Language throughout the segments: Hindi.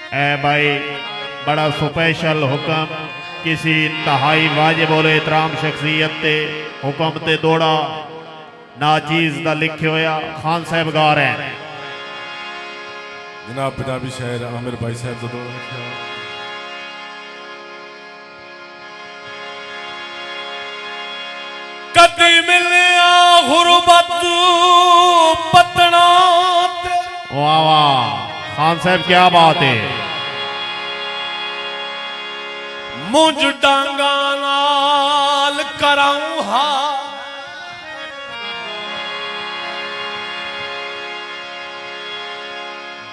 ए भाई बड़ा स्पेशल हुक्म किसी इंतहाई वाजिब और एहतराम शख्सियत ते हुक्म ते दौड़ा नाचीज दा लिखे होया खान साहब गा रहे हैं। जनाब पंजाबी शायर आमिर भाई साहब दा दौड़ा लिखा कदी मिलिया गुरबत पतना वाह वाह खान साहब क्या बात है। मुझ डांगा नाल कराऊं हा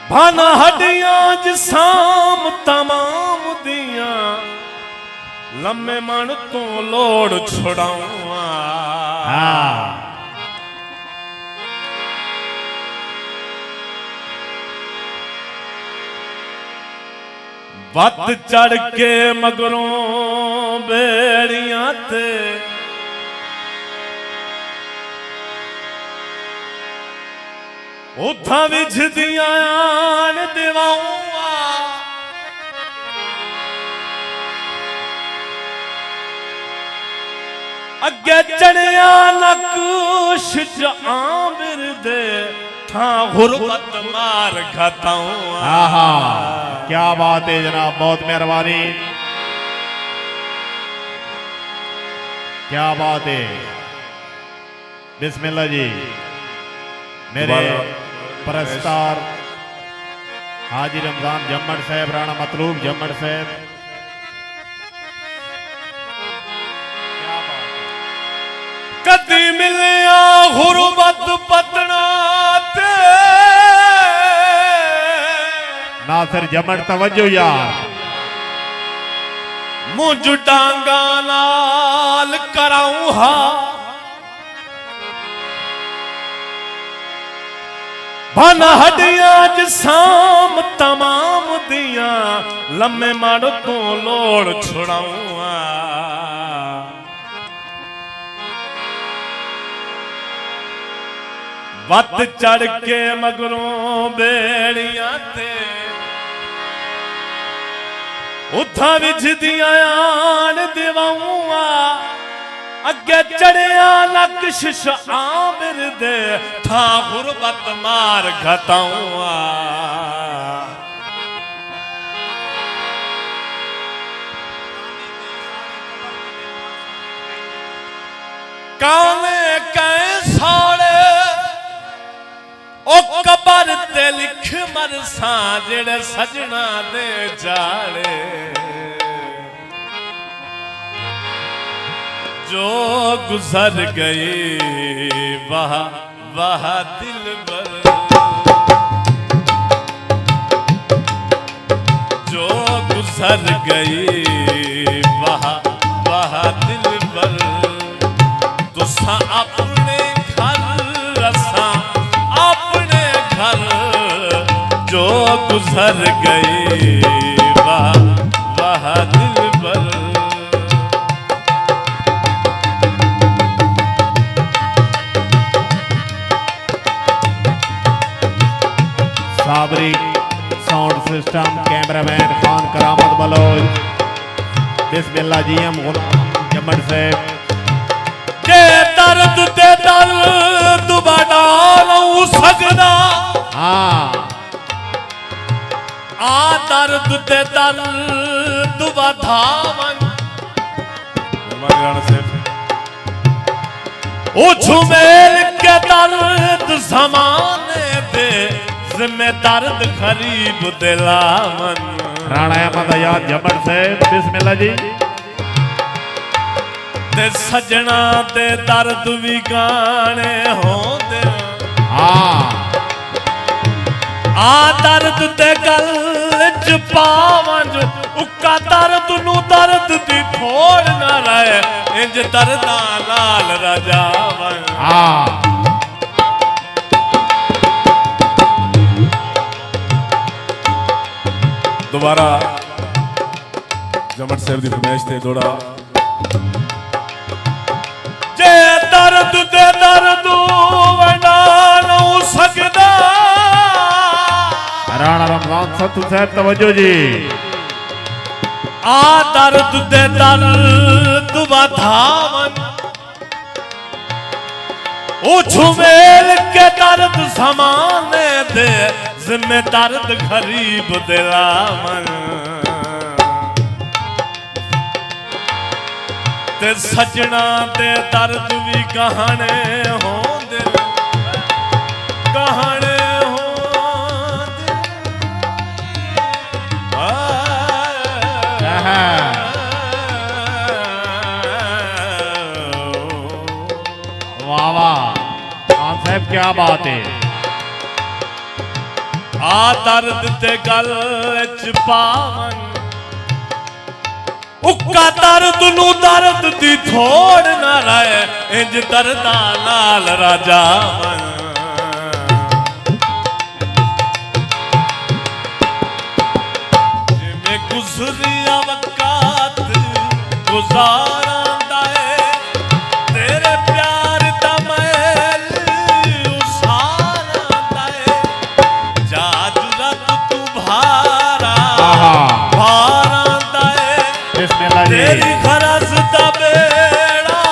भन हड्डियां जिसाम तमाम दिया लम्मे मन तो लोड़ छुड़ाऊं हाँ वत चढ़ के मगरों बेड़ियां ते उथा विझदियां आन दिवाऊं अगे चढ़िया नकुश आमिर दे गुरबत मार घताऊं। आहा क्या बात है जनाब, बहुत मेहरबानी, क्या बात है। बिस्मिल्लाह जी। मेरे परस्तार हाजी रमजान जम्मड़ साहब, राणा मतलूब जम्मड़ साहब, कदी मिलिया गुरबत पतना नासिर जमड़ तवज्जो यार। मुझ डांगा नाल कराऊं हा भन हड्डियां जिसाम तमाम दिया लम्मे माड़ो तो लोड़ छुड़ाऊं वत चढ़ के मगरों बेड़ियां ते उथा विझदियां आन दिवाऊं अगे चढ़िया नक्शिश आमिर दे था गुरबत मार घताऊं। काले कै साड़े ओ कबर ते लिख मरसा जेड़े सजना दे जाड़े जो गुजर गई वाह वाह दिल बर, जो गुजर गई वाह वाह दिल बर, तुसा अपने घर रसा अपने घर जो गुजर गई वाह वाह दिल बर। Sabri sound system cameraman Khan Karamat Baloch. बिस्मिल्लाह जी हम जम्मड़ साहब। के दर्द ते दर्द बड़ा लऊं सकदा हाँ आ दर्द ते दर्द वधावन ओ झुमेल के दर्द जमाने दे जिम्मे दर्द गरीब दिलावन। राणा अहमद आजाद जम्मड़ साहब। बिस्मिल्लाह जी। ते सजना ते दर्द भी गाने होंदे आ दर्द ते गल च पावन उक्का दर्द नू दर्द दी थोड़ ना रहे इंज दर्दा नाल रजावन। दोबारा जमड़ साहब की फरमाइश थे दौड़ा जे दर्द ते दर्द वंडा न सकदा। राणा रमजान सत्तू साहब तवज्जो जी। आ दर्द दे दर्द वधावन ओ झुमेल के दर्द समाने दे जिम्मे दर्द गरीब दिलावन ते सजना दे दर्द भी कहाने होंदे कहाने वाह वाह खान साहब क्या बात है। आ दर्द ते गल च पावन उक्का दर्द नू दर्द दी थोड़ ना रहे इंज दर्दा नाल राजा जिमें गुजरिया वक़्त गुजारा तेरे प्यार दा महल उसारा जाज रत तू भारा भारा बिस्मिल्लाह जी। तेरी खरस दा बेड़ा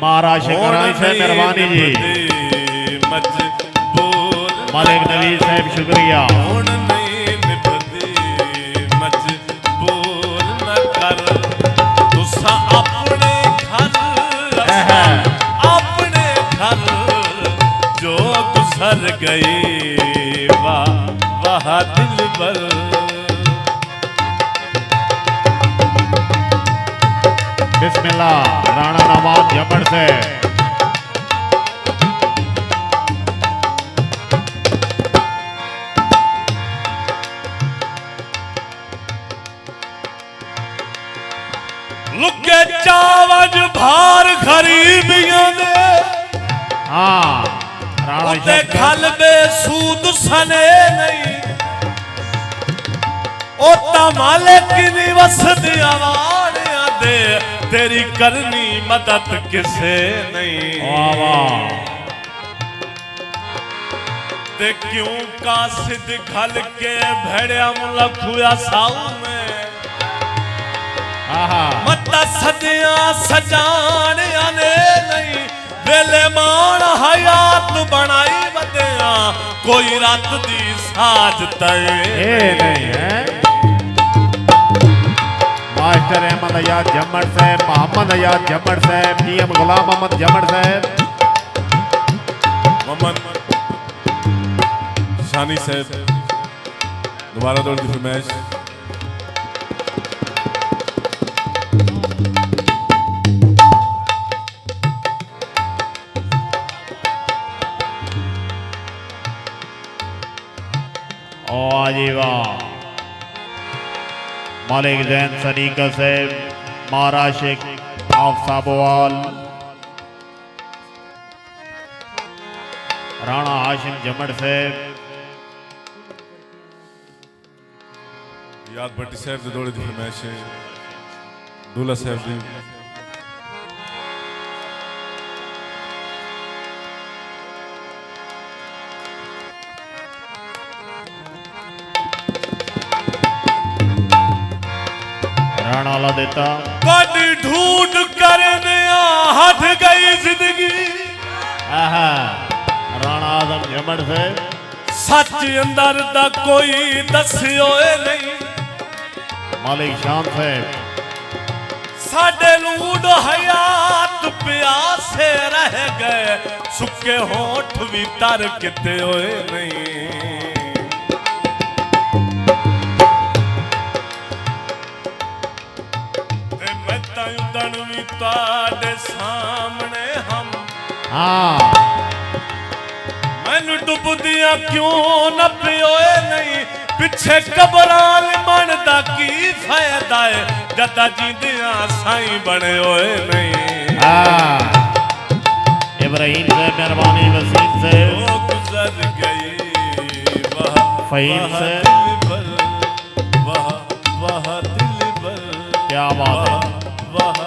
महाराज शिकरानी से मेहरबानी जी। मालिक नवीद साहब शुक्रिया। अपने घर जो गुजर गई वाह दिल भर बिस्मिल्लाह राणा नवाब जमड़ से लुके चावज भार गरीबियां दे हाँ राणा उते खल बेसूद सने नहीं ओता मालिक नी वसदी आवाड़ियां दे तेरी करनी मदद किसे नहीं वाह वाह ते क्यों कासिद खल के भेड़िया मुलक हुआ साऊ में मत सदिया सजाने नहीं वेले मान हयात बनाई बदिया कोई रात दी साज तय नहीं है। मास्टर अहमद अयाद जमड़ साहब, मोहम्मद अयाद जमड़ साहब, डीएम गुलाम मोहम्मद जमड़ साहब, मोहम्मद शानी साहब दोबारा दौड़ की फरमाइश। मालिक जैन सनीका साहब, महाराज शेख आफ्साबवाल, राणा हाशिम जमड़ साहब, याद भट्टी साहब दे दौड़े दी फरमाइश है। दूल्हा साहब दी राणा ला देता बड़ी ढूंढ कर हट गई जिंदगी। राणा आजम जमड़ साहब, सच अंदर दा कोई दसियो नहीं। मालिक शान साहब, साडे लूड हयात प्यासे रह गए सुके होठ भी तर किते होए नहीं। सामने हम मैनू डुबदिया क्यों न पियोए नहीं। पिछे कबराल मन दा की फायदा है जदा जींदिया साई बने होए नहीं। इब्राहिम साहब मेहरबानी, वसीम साहब, वो गुजर गई फहीम साहब, वह दिल भर क्या बात है। वह